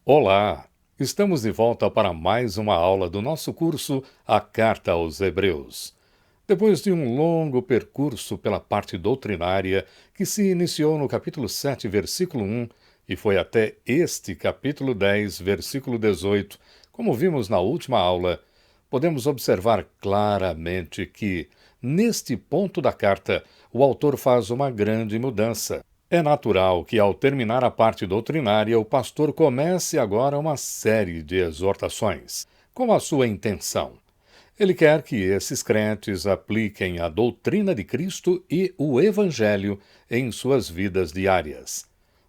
Olá! Estamos de volta para mais uma aula do nosso curso A Carta aos Hebreus. Depois de um longo percurso pela parte doutrinária, que se iniciou no capítulo 7, versículo 1, e foi até este capítulo 10, versículo 18, como vimos na última aula, podemos observar claramente que, neste ponto da carta, o autor faz uma grande mudança. É natural que, ao terminar a parte doutrinária, o pastor comece agora uma série de exortações. Com a sua intenção? Ele quer que esses crentes apliquem a doutrina de Cristo e o Evangelho em suas vidas diárias.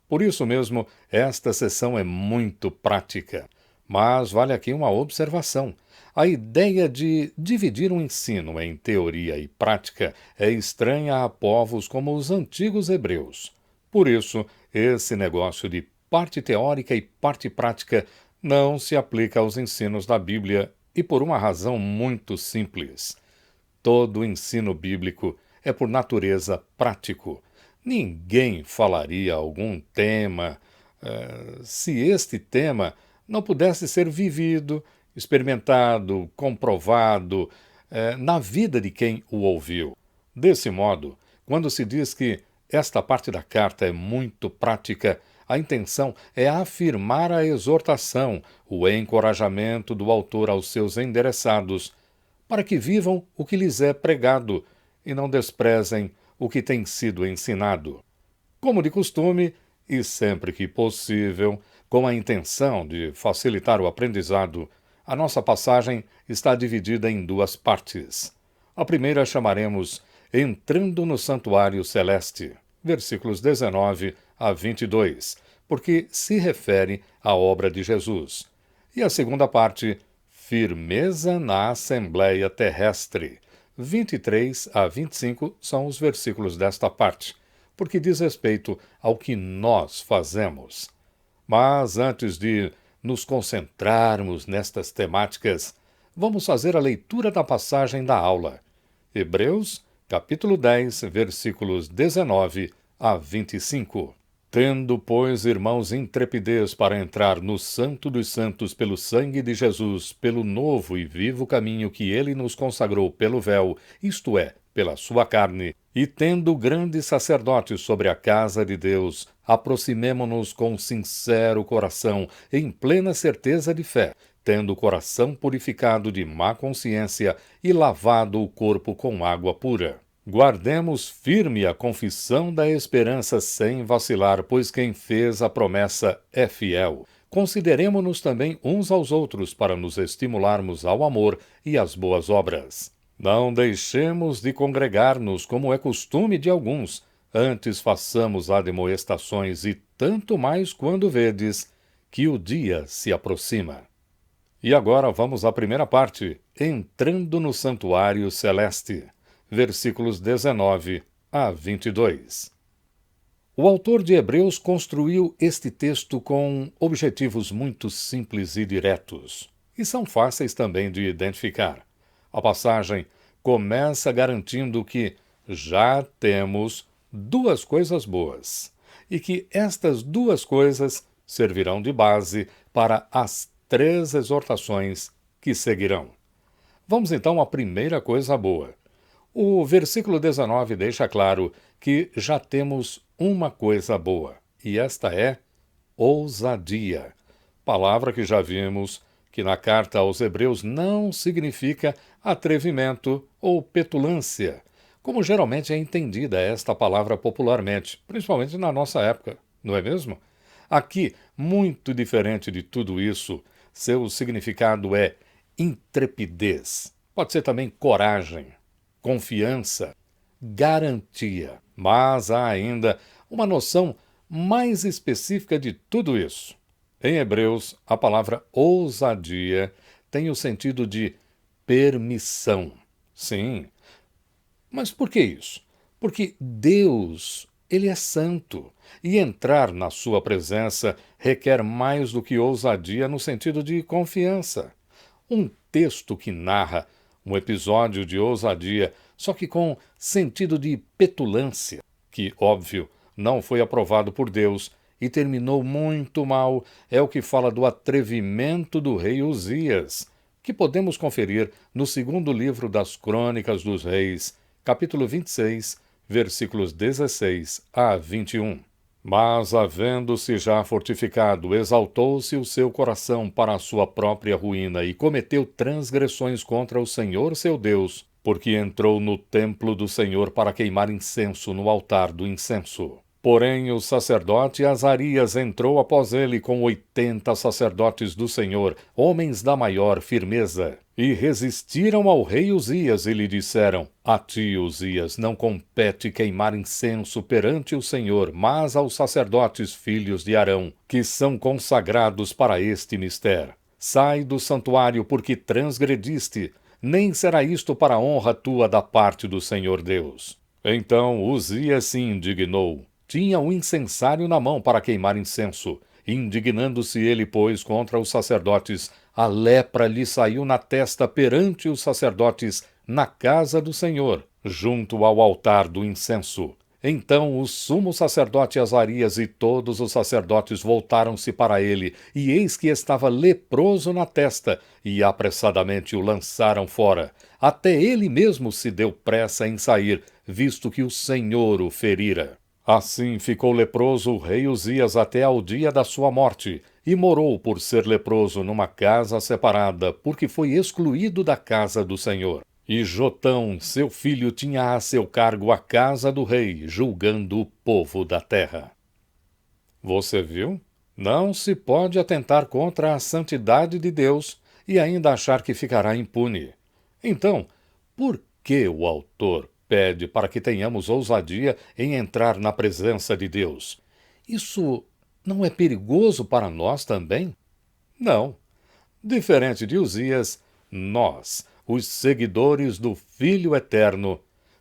Por isso mesmo, esta sessão é muito prática. Mas vale aqui uma observação. A ideia de dividir um ensino em teoria e prática é estranha a povos como os antigos hebreus. Por isso, esse negócio de parte teórica e parte prática não se aplica aos ensinos da Bíblia e por uma razão muito simples. Todo o ensino bíblico é por natureza prático. Ninguém falaria algum tema se este tema não pudesse ser vivido, experimentado, comprovado na vida de quem o ouviu. Desse modo, quando se diz que esta parte da carta é muito prática, a intenção é afirmar a exortação, o encorajamento do autor aos seus endereçados, para que vivam o que lhes é pregado e não desprezem o que tem sido ensinado. Como de costume, e sempre que possível, com a intenção de facilitar o aprendizado, a nossa passagem está dividida em duas partes. A primeira chamaremos Entrando no Santuário Celeste, versículos 19 a 22, porque se refere à obra de Jesus. E a segunda parte, Firmeza na Assembleia Terrestre, 23 a 25 são os versículos desta parte, porque diz respeito ao que nós fazemos. Mas antes de nos concentrarmos nestas temáticas, vamos fazer a leitura da passagem da aula. Hebreus, capítulo 10, versículos 19 a 25. Tendo, pois, irmãos, intrepidez para entrar no Santo dos Santos pelo sangue de Jesus, pelo novo e vivo caminho que ele nos consagrou pelo véu, isto é, pela sua carne, e tendo grande sacerdote sobre a casa de Deus, aproximemo-nos com sincero coração, em plena certeza de fé, tendo o coração purificado de má consciência e lavado o corpo com água pura. Guardemos firme a confissão da esperança sem vacilar, pois quem fez a promessa é fiel. Consideremo-nos também uns aos outros para nos estimularmos ao amor e às boas obras. Não deixemos de congregar-nos como é costume de alguns, antes façamos admoestações e tanto mais quando vedes que o dia se aproxima. E agora vamos à primeira parte, Entrando no Santuário Celeste. Versículos 19 a 22. O autor de Hebreus construiu este texto com objetivos muito simples e diretos, e são fáceis também de identificar. A passagem começa garantindo que já temos duas coisas boas, e que estas duas coisas servirão de base para as três exortações que seguirão. Vamos então à primeira coisa boa. O versículo 19 deixa claro que já temos uma coisa boa, e esta é ousadia. Palavra que já vimos que na carta aos Hebreus não significa atrevimento ou petulância, como geralmente é entendida esta palavra popularmente, principalmente na nossa época, não é mesmo? Aqui, muito diferente de tudo isso, seu significado é intrepidez. Pode ser também coragem, confiança, garantia. Mas há ainda uma noção mais específica de tudo isso. Em Hebreus, a palavra ousadia tem o sentido de permissão. Sim, mas por que isso? Porque Deus, ele é santo, e entrar na sua presença requer mais do que ousadia no sentido de confiança. Um texto que narra um episódio de ousadia, só que com sentido de petulância, que, óbvio, não foi aprovado por Deus e terminou muito mal é o que fala do atrevimento do rei Uzias, que podemos conferir no segundo livro das Crônicas dos Reis, capítulo 26, versículos 16 a 21. Mas, havendo-se já fortificado, exaltou-se o seu coração para a sua própria ruína e cometeu transgressões contra o Senhor seu Deus, porque entrou no templo do Senhor para queimar incenso no altar do incenso. Porém, o sacerdote Azarias entrou após ele com 80 sacerdotes do Senhor, homens da maior firmeza, e resistiram ao rei Uzias e lhe disseram: A ti, Uzias, não compete queimar incenso perante o Senhor, mas aos sacerdotes filhos de Arão, que são consagrados para este mistério. Sai do santuário, porque transgrediste, nem será isto para honra tua da parte do Senhor Deus. Então Uzias se indignou. Tinha um incensário na mão para queimar incenso. Indignando-se ele, pois, contra os sacerdotes, a lepra lhe saiu na testa perante os sacerdotes na casa do Senhor, junto ao altar do incenso. Então o sumo sacerdote Azarias e todos os sacerdotes voltaram-se para ele, e eis que estava leproso na testa, e apressadamente o lançaram fora. Até ele mesmo se deu pressa em sair, visto que o Senhor o ferira. Assim ficou leproso o rei Uzias até ao dia da sua morte, e morou por ser leproso numa casa separada, porque foi excluído da casa do Senhor. E Jotão, seu filho, tinha a seu cargo a casa do rei, julgando o povo da terra. Você viu? Não se pode atentar contra a santidade de Deus e ainda achar que ficará impune. Então, por que o autor pede para que tenhamos ousadia em entrar na presença de Deus? Isso não é perigoso para nós também? Não. Diferente de Uzias, nós, os seguidores do Filho Eterno,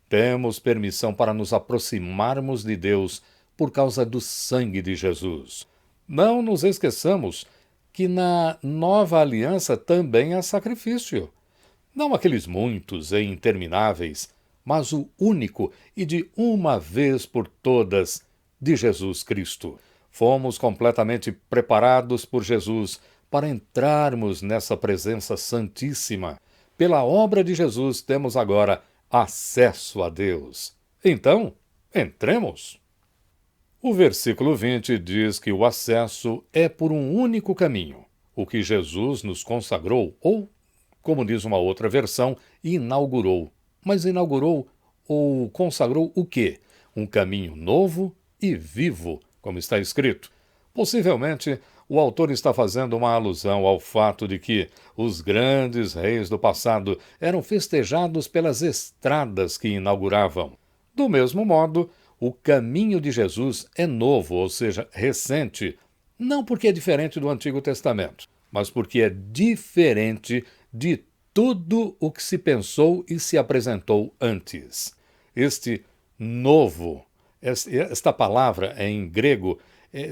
temos permissão para nos aproximarmos de Deus por causa do sangue de Jesus. Não nos esqueçamos que na nova aliança também há sacrifício. Não aqueles muitos e intermináveis, mas o único e de uma vez por todas de Jesus Cristo. Fomos completamente preparados por Jesus para entrarmos nessa presença santíssima. Pela obra de Jesus temos agora acesso a Deus. Então, entremos. O versículo 20 diz que o acesso é por um único caminho, o que Jesus nos consagrou, ou, como diz uma outra versão, inaugurou. Mas inaugurou ou consagrou o quê? Um caminho novo e vivo, como está escrito. Possivelmente, o autor está fazendo uma alusão ao fato de que os grandes reis do passado eram festejados pelas estradas que inauguravam. Do mesmo modo, o caminho de Jesus é novo, ou seja, recente, não porque é diferente do Antigo Testamento, mas porque é diferente de tudo o que se pensou e se apresentou antes. Este novo, esta palavra em grego,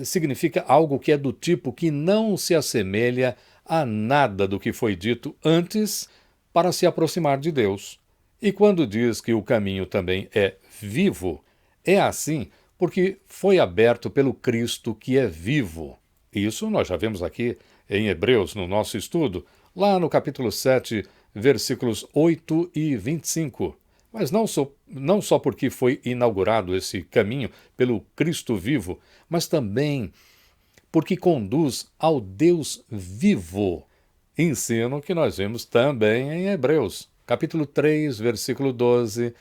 significa algo que é do tipo que não se assemelha a nada do que foi dito antes para se aproximar de Deus. E quando diz que o caminho também é vivo, é assim porque foi aberto pelo Cristo que é vivo. Isso nós já vemos aqui em Hebreus, no nosso estudo, lá no capítulo 7, versículos 8 e 25. Mas não só porque foi inaugurado esse caminho pelo Cristo vivo, mas também porque conduz ao Deus vivo. Ensino que nós vemos também em Hebreus, capítulo 3, versículo 12,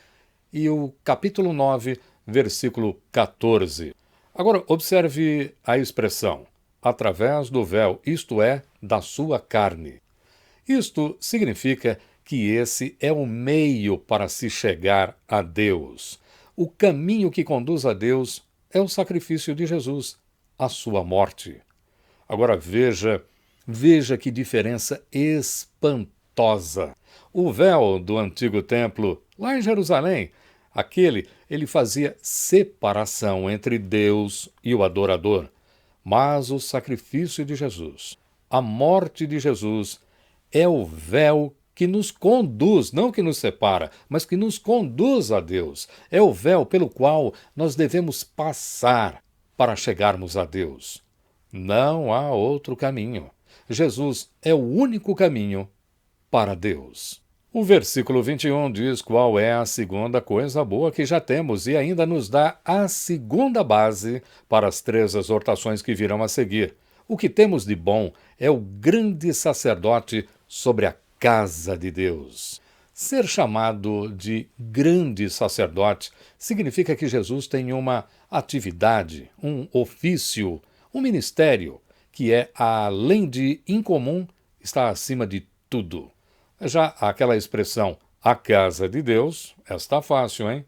e o capítulo 9, versículo 14. Agora, observe a expressão, através do véu, isto é, da sua carne. Isto significa que esse é o meio para se chegar a Deus. O caminho que conduz a Deus é o sacrifício de Jesus, a sua morte. Agora veja que diferença espantosa. O véu do antigo templo, lá em Jerusalém, ele fazia separação entre Deus e o adorador. Mas o sacrifício de Jesus, a morte de Jesus, é o véu que nos conduz, não que nos separa, mas que nos conduz a Deus. É o véu pelo qual nós devemos passar para chegarmos a Deus. Não há outro caminho. Jesus é o único caminho para Deus. O versículo 21 diz qual é a segunda coisa boa que já temos e ainda nos dá a segunda base para as 3 exortações que virão a seguir. O que temos de bom é o grande sacerdote sobre a casa de Deus. Ser chamado de grande sacerdote significa que Jesus tem uma atividade, um ofício, um ministério que é, além de incomum, está acima de tudo. Já aquela expressão, a casa de Deus, está fácil, hein?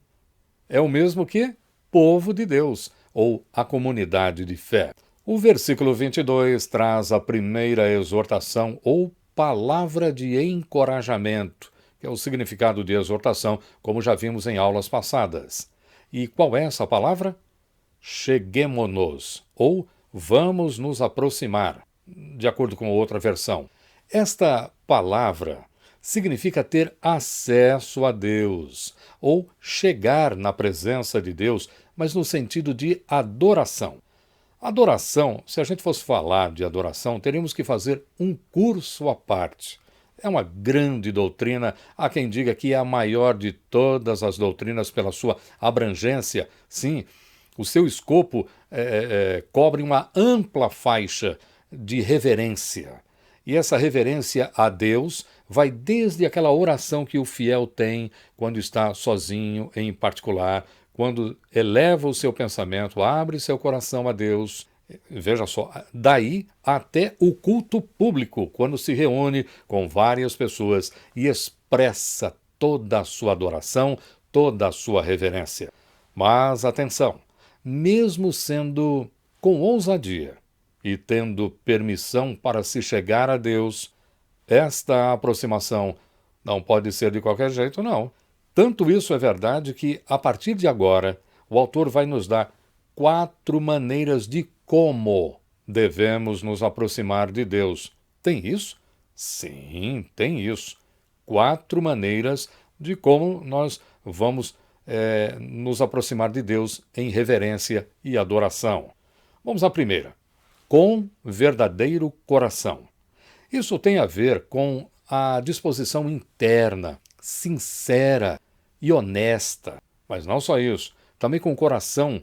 É o mesmo que povo de Deus, ou a comunidade de fé. O versículo 22 traz a primeira exortação, ou palavra de encorajamento, que é o significado de exortação, como já vimos em aulas passadas. E qual é essa palavra? Cheguemo-nos, ou vamos nos aproximar, de acordo com outra versão. Esta palavra significa ter acesso a Deus, ou chegar na presença de Deus, mas no sentido de adoração. Adoração, se a gente fosse falar de adoração, teríamos que fazer um curso à parte. É uma grande doutrina, há quem diga que é a maior de todas as doutrinas pela sua abrangência. Sim, o seu escopo cobre uma ampla faixa de reverência. E essa reverência a Deus vai desde aquela oração que o fiel tem quando está sozinho, em particular, quando eleva o seu pensamento, abre seu coração a Deus. Veja só, daí até o culto público, quando se reúne com várias pessoas e expressa toda a sua adoração, toda a sua reverência. Mas atenção, mesmo sendo com ousadia e tendo permissão para se chegar a Deus, esta aproximação não pode ser de qualquer jeito, não. Tanto isso é verdade que, a partir de agora, o autor vai nos dar 4 maneiras de como devemos nos aproximar de Deus. Tem isso? Sim, tem isso. 4 maneiras de como nós vamos nos aproximar de Deus em reverência e adoração. Vamos à primeira. Com verdadeiro coração. Isso tem a ver com a disposição interna, sincera e honesta. Mas não só isso, também com o coração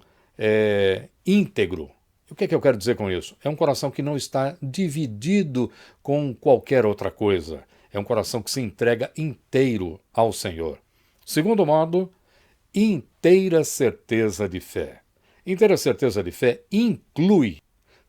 íntegro. O que é que eu quero dizer com isso? É um coração que não está dividido com qualquer outra coisa. É um coração que se entrega inteiro ao Senhor. Segundo modo, inteira certeza de fé. Inteira certeza de fé inclui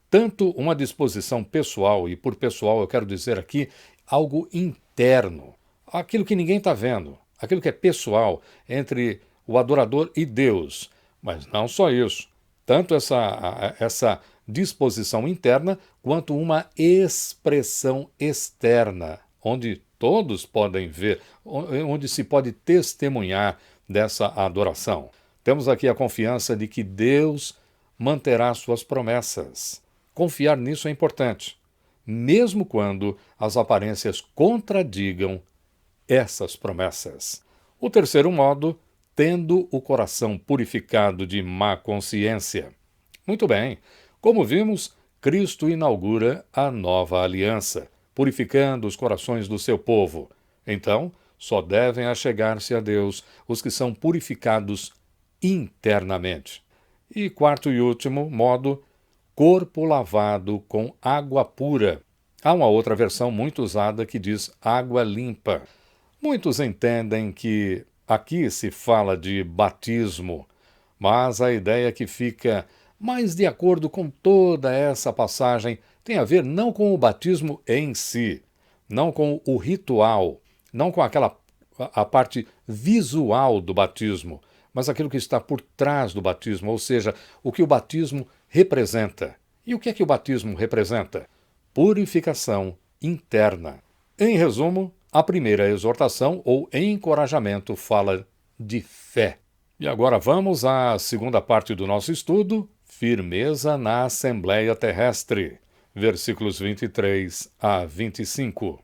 tanto uma disposição pessoal, e por pessoal eu quero dizer aqui algo interno, aquilo que ninguém está vendo, aquilo que é pessoal entre o adorador e Deus. Mas não só isso, tanto essa disposição interna quanto uma expressão externa, onde todos podem ver, onde se pode testemunhar dessa adoração. Temos aqui a confiança de que Deus manterá suas promessas. Confiar nisso é importante, mesmo quando as aparências contradigam essas promessas. O terceiro modo, tendo o coração purificado de má consciência. Muito bem, como vimos, Cristo inaugura a nova aliança, purificando os corações do seu povo. Então, só devem achegar-se a Deus os que são purificados internamente. E quarto e último modo, corpo lavado com água pura. Há uma outra versão muito usada que diz água limpa. Muitos entendem que aqui se fala de batismo, mas a ideia que fica mais de acordo com toda essa passagem tem a ver não com o batismo em si, não com o ritual, não com a parte visual do batismo, mas aquilo que está por trás do batismo, ou seja, o que o batismo representa. E o que é que o batismo representa? Purificação interna. Em resumo, a primeira exortação ou encorajamento fala de fé. E agora vamos à segunda parte do nosso estudo, firmeza na Assembleia Terrestre, versículos 23 a 25.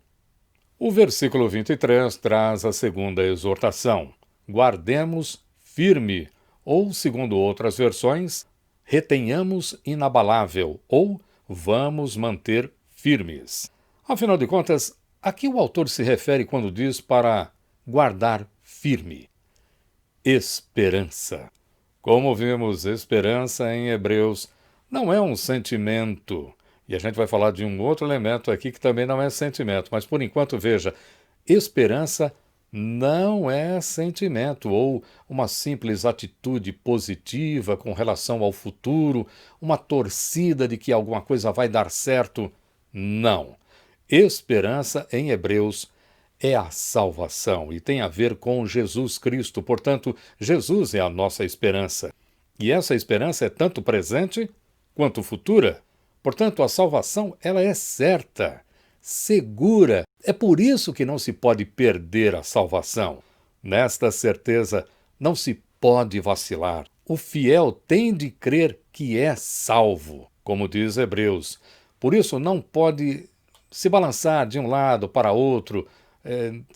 O versículo 23 traz a segunda exortação. Guardemos firme, ou, segundo outras versões, retenhamos inabalável ou vamos manter firmes. Afinal de contas, a que o autor se refere quando diz para guardar firme? Esperança. Como vimos, esperança em Hebreus não é um sentimento. E a gente vai falar de um outro elemento aqui que também não é sentimento. Mas, por enquanto, veja, esperança não é sentimento ou uma simples atitude positiva com relação ao futuro, uma torcida de que alguma coisa vai dar certo. Não. Esperança em Hebreus é a salvação e tem a ver com Jesus Cristo. Portanto, Jesus é a nossa esperança. E essa esperança é tanto presente quanto futura. Portanto, a salvação ela é certa, segura. É por isso que não se pode perder a salvação. Nesta certeza, não se pode vacilar. O fiel tem de crer que é salvo, como diz Hebreus. Por isso, não pode se balançar de um lado para outro,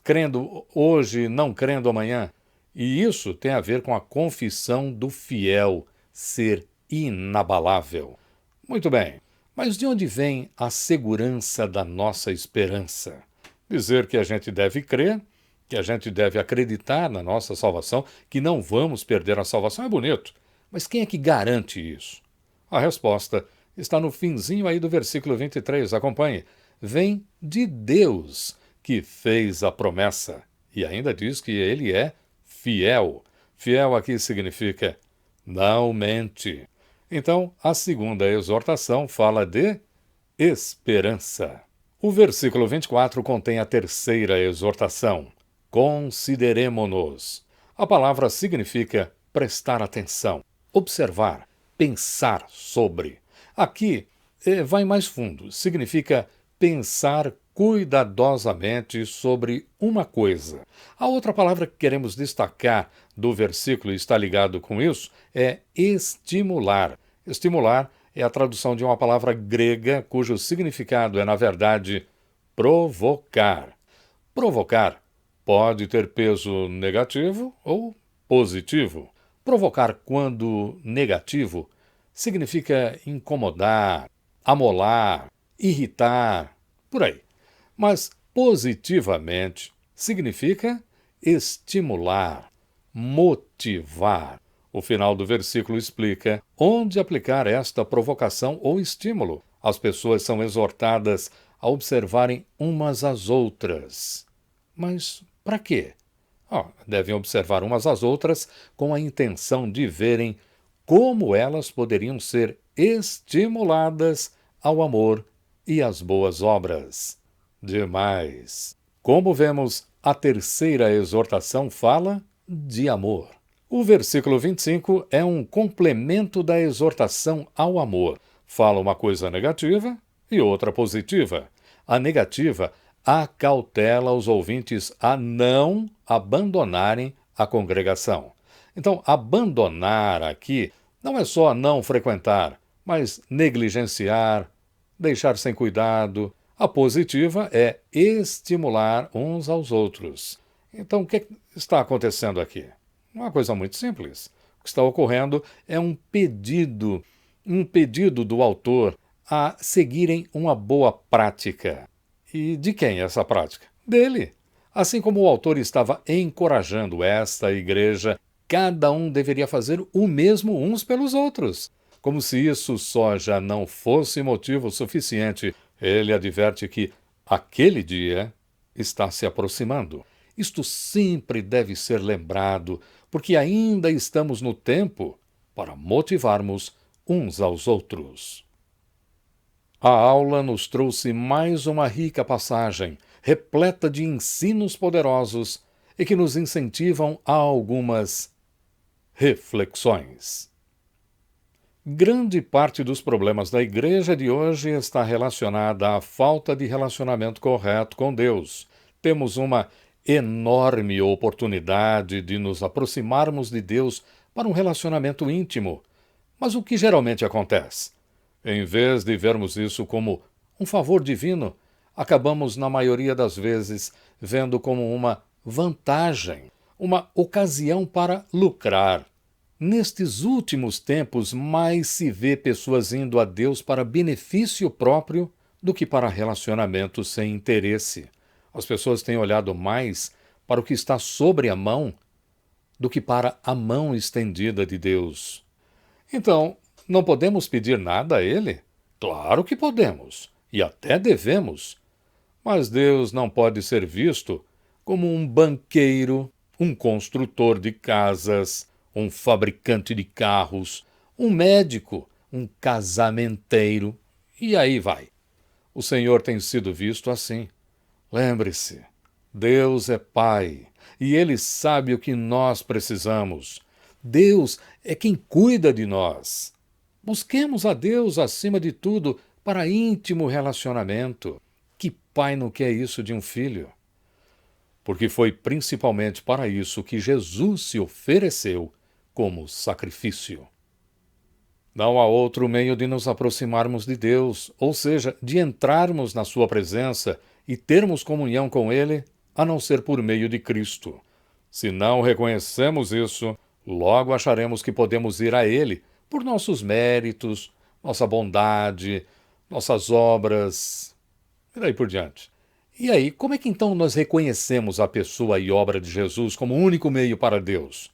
crendo hoje, não crendo amanhã. E isso tem a ver com a confissão do fiel ser inabalável. Muito bem, mas de onde vem a segurança da nossa esperança? Dizer que a gente deve crer, que a gente deve acreditar na nossa salvação, que não vamos perder a salvação é bonito. Mas quem é que garante isso? A resposta está no finzinho aí do versículo 23. Acompanhe. Vem de Deus, que fez a promessa. E ainda diz que ele é fiel. Fiel aqui significa não mente. Então, a segunda exortação fala de esperança. O versículo 24 contém a terceira exortação. Consideremo-nos. A palavra significa prestar atenção, observar, pensar sobre. Aqui vai mais fundo. Significa pensar cuidadosamente sobre uma coisa. A outra palavra que queremos destacar do versículo e está ligado com isso é estimular. Estimular é a tradução de uma palavra grega cujo significado é, na verdade, provocar. Provocar pode ter peso negativo ou positivo. Provocar, quando negativo, significa incomodar, amolar, irritar, por aí. Mas positivamente significa estimular, motivar. O final do versículo explica onde aplicar esta provocação ou estímulo. As pessoas são exortadas a observarem umas às outras. Mas para quê? Devem observar umas às outras com a intenção de verem como elas poderiam ser estimuladas ao amor e às boas obras. Demais! Como vemos, a terceira exortação fala de amor. O versículo 25 é um complemento da exortação ao amor. Fala uma coisa negativa e outra positiva. A negativa acautela os ouvintes a não abandonarem a congregação. Então, abandonar aqui não é só não frequentar, mas negligenciar, deixar sem cuidado. A positiva é estimular uns aos outros. Então, o que está acontecendo aqui? Uma coisa muito simples. O que está ocorrendo é um pedido do autor a seguirem uma boa prática. E de quem é essa prática? Dele. Assim como o autor estava encorajando esta igreja, cada um deveria fazer o mesmo uns pelos outros. Como se isso só já não fosse motivo suficiente, ele adverte que aquele dia está se aproximando. Isto sempre deve ser lembrado, porque ainda estamos no tempo para motivarmos uns aos outros. A aula nos trouxe mais uma rica passagem, repleta de ensinos poderosos e que nos incentivam a algumas reflexões. Grande parte dos problemas da igreja de hoje está relacionada à falta de relacionamento correto com Deus. Temos uma enorme oportunidade de nos aproximarmos de Deus para um relacionamento íntimo. Mas o que geralmente acontece? Em vez de vermos isso como um favor divino, acabamos, na maioria das vezes, vendo como uma vantagem, uma ocasião para lucrar. Nestes últimos tempos, mais se vê pessoas indo a Deus para benefício próprio do que para relacionamentos sem interesse. As pessoas têm olhado mais para o que está sobre a mão do que para a mão estendida de Deus. Então, não podemos pedir nada a Ele? Claro que podemos, e até devemos. Mas Deus não pode ser visto como um banqueiro, um construtor de casas, um fabricante de carros, um médico, um casamenteiro, e aí vai. O Senhor tem sido visto assim. Lembre-se, Deus é Pai, e Ele sabe o que nós precisamos. Deus é quem cuida de nós. Busquemos a Deus acima de tudo para íntimo relacionamento. Que pai não quer isso de um filho? Porque foi principalmente para isso que Jesus se ofereceu como sacrifício. Não há outro meio de nos aproximarmos de Deus, ou seja, de entrarmos na sua presença e termos comunhão com Ele, a não ser por meio de Cristo. Se não reconhecemos isso, logo acharemos que podemos ir a Ele por nossos méritos, nossa bondade, nossas obras, e daí por diante. E aí, como é que então nós reconhecemos a pessoa e obra de Jesus como único meio para Deus?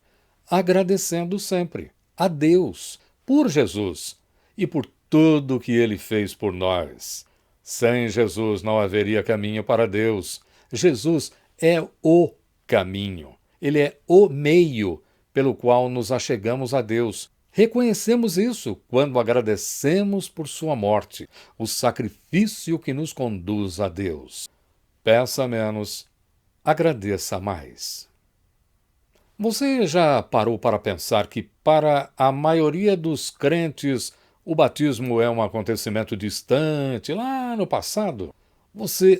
Agradecendo sempre a Deus por Jesus e por tudo que Ele fez por nós. Sem Jesus não haveria caminho para Deus. Jesus é o caminho. Ele é o meio pelo qual nos achegamos a Deus. Reconhecemos isso quando agradecemos por sua morte, o sacrifício que nos conduz a Deus. Peça menos, agradeça mais. Você já parou para pensar que, para a maioria dos crentes, o batismo é um acontecimento distante, lá no passado? Você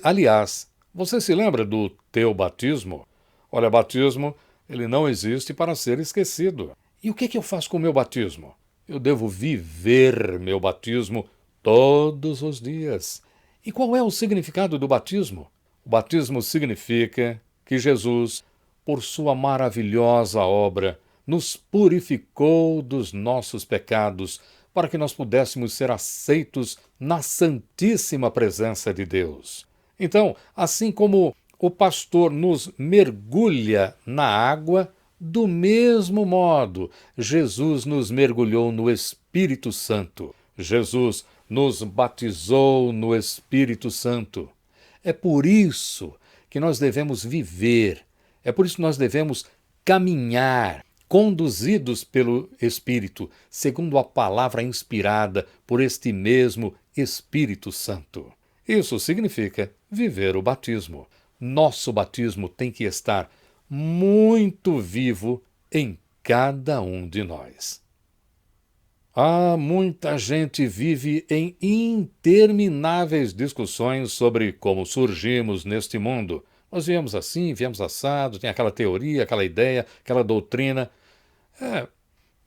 se lembra do teu batismo? Olha, batismo, ele não existe para ser esquecido. E o que eu faço com o meu batismo? Eu devo viver meu batismo todos os dias. E qual é o significado do batismo? O batismo significa que Jesus, por sua maravilhosa obra, nos purificou dos nossos pecados para que nós pudéssemos ser aceitos na santíssima presença de Deus. Então, assim como o pastor nos mergulha na água, do mesmo modo, Jesus nos mergulhou no Espírito Santo. Jesus nos batizou no Espírito Santo. É por isso que nós devemos viver, é por isso que nós devemos caminhar, conduzidos pelo Espírito, segundo a palavra inspirada por este mesmo Espírito Santo. Isso significa viver o batismo. Nosso batismo tem que estar muito vivo em cada um de nós. Muita gente vive em intermináveis discussões sobre como surgimos neste mundo. Nós viemos assim, viemos assado, tem aquela teoria, aquela ideia, aquela doutrina.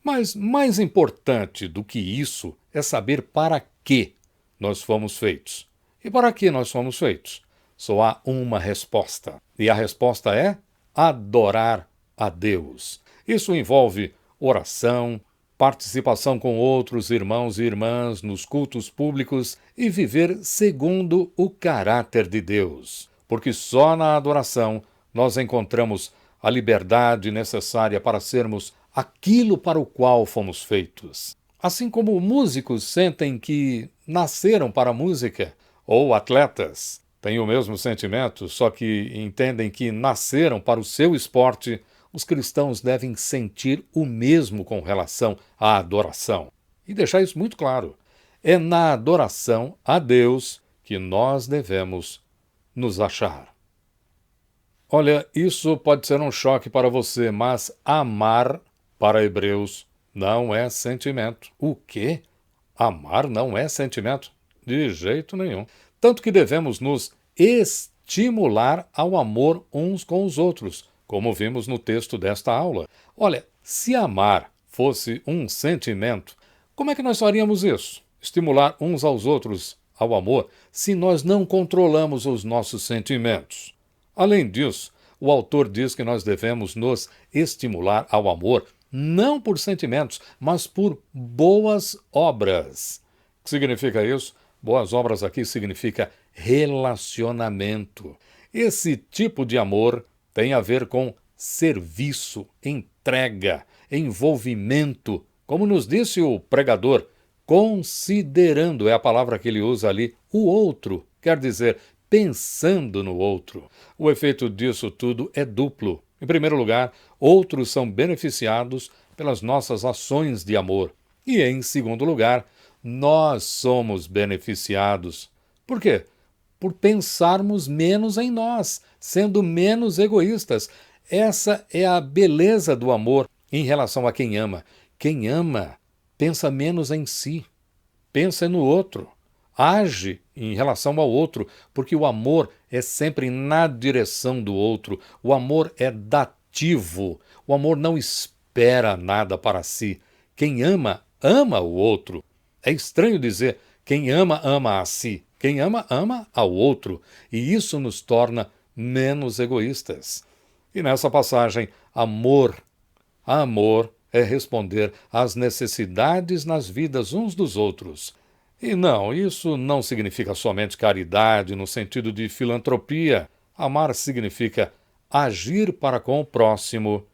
Mas mais importante do que isso é saber para que nós fomos feitos. E para que nós fomos feitos? Só há uma resposta. E a resposta é adorar a Deus. Isso envolve oração, participação com outros irmãos e irmãs nos cultos públicos e viver segundo o caráter de Deus. Porque só na adoração nós encontramos a liberdade necessária para sermos aquilo para o qual fomos feitos. Assim como músicos sentem que nasceram para a música, ou atletas têm o mesmo sentimento, só que entendem que nasceram para o seu esporte, os cristãos devem sentir o mesmo com relação à adoração. E deixar isso muito claro. É na adoração a Deus que nós devemos nos achar. Olha, isso pode ser um choque para você, mas amar, para Hebreus, não é sentimento. O quê? Amar não é sentimento? De jeito nenhum. Tanto que devemos nos estimular ao amor uns com os outros, como vimos no texto desta aula. Olha, se amar fosse um sentimento, como é que nós faríamos isso? Estimular uns aos outros ao amor, se nós não controlamos os nossos sentimentos. Além disso, o autor diz que nós devemos nos estimular ao amor não por sentimentos, mas por boas obras. O que significa isso? Boas obras aqui significa relacionamento. Esse tipo de amor tem a ver com serviço, entrega, envolvimento, como nos disse o pregador, considerando é a palavra que ele usa ali, o outro, quer dizer, pensando no outro. O efeito disso tudo é duplo. Em primeiro lugar, outros são beneficiados pelas nossas ações de amor. E, em segundo lugar, nós somos beneficiados. Por quê? Por pensarmos menos em nós, sendo menos egoístas. Essa é a beleza do amor em relação a quem ama. Quem ama pensa menos em si, pensa no outro, age em relação ao outro, porque o amor é sempre na direção do outro. O amor é dativo. O amor não espera nada para si. Quem ama, ama o outro. É estranho dizer quem ama, ama a si. Quem ama, ama ao outro. E isso nos torna menos egoístas. E nessa passagem, amor é responder às necessidades nas vidas uns dos outros. E não, isso não significa somente caridade no sentido de filantropia. Amar significa agir para com o próximo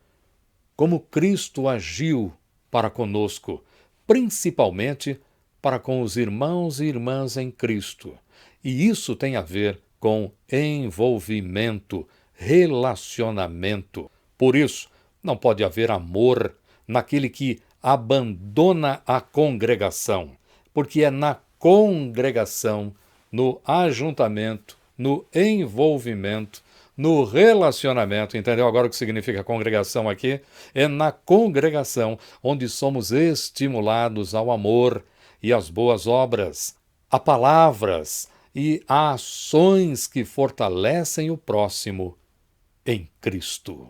como Cristo agiu para conosco, principalmente para com os irmãos e irmãs em Cristo. E isso tem a ver com envolvimento, relacionamento. Por isso, não pode haver amor naquele que abandona a congregação, porque é na congregação, no ajuntamento, no envolvimento, no relacionamento, entendeu agora o que significa congregação aqui? É na congregação onde somos estimulados ao amor e às boas obras, a palavras e a ações que fortalecem o próximo em Cristo.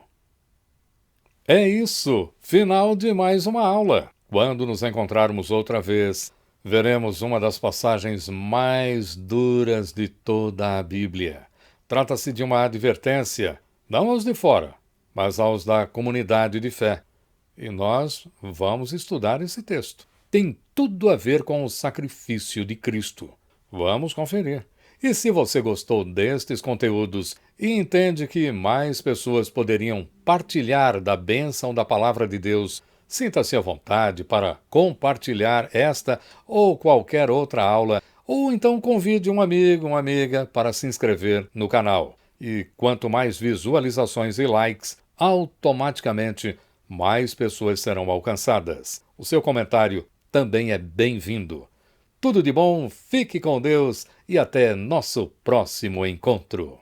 É isso, final de mais uma aula. Quando nos encontrarmos outra vez, veremos uma das passagens mais duras de toda a Bíblia. Trata-se de uma advertência, não aos de fora, mas aos da comunidade de fé. E nós vamos estudar esse texto. Tem tudo a ver com o sacrifício de Cristo. Vamos conferir. E se você gostou destes conteúdos e entende que mais pessoas poderiam partilhar da bênção da Palavra de Deus, sinta-se à vontade para compartilhar esta ou qualquer outra aula, ou então convide um amigo, uma amiga para se inscrever no canal. E quanto mais visualizações e likes, automaticamente mais pessoas serão alcançadas. O seu comentário também é bem-vindo. Tudo de bom, fique com Deus e até nosso próximo encontro.